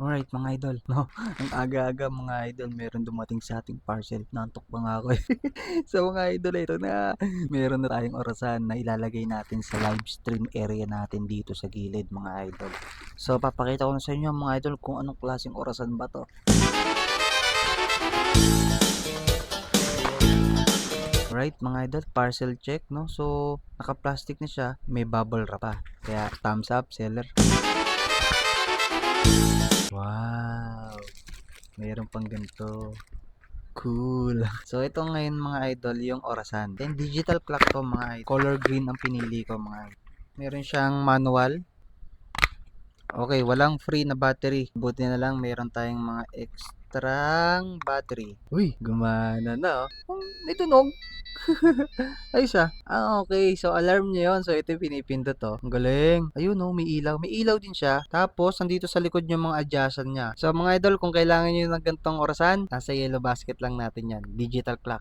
Alright mga idol, no? Ang aga-aga mga idol, meron dumating sa ating parcel. Nantok pa nga ako eh. So mga idol, ito na. Meron na tayong orasan na ilalagay natin sa live stream area natin dito sa gilid mga idol. So papakita ko na sa inyo mga idol kung anong klaseng orasan ba to. Right mga idol, parcel check, no? So naka-plastic na siya, may bubble wrap pa. Kaya thumbs up seller. Wow! Mayroon pang ganito. Cool. So ito ngayon mga idol yung orasan. Then digital clock to mga idol. Color green ang pinili ko mga idol. Meron siyang manual. Okay, walang free na battery. Buti na lang meron tayong mga extrang battery. Uy, gumana na oh. May tunog. Ayos ah. Okay. So, alarm niya yun. So, ito yung pinipindot to. Ang galing. Ayun oh, may ilaw. May ilaw din siya. Tapos, nandito sa likod yung mga adjustment niya. So, mga idol, kung kailangan nyo ng ganitong orasan, nasa yellow basket lang natin yan. Digital clock.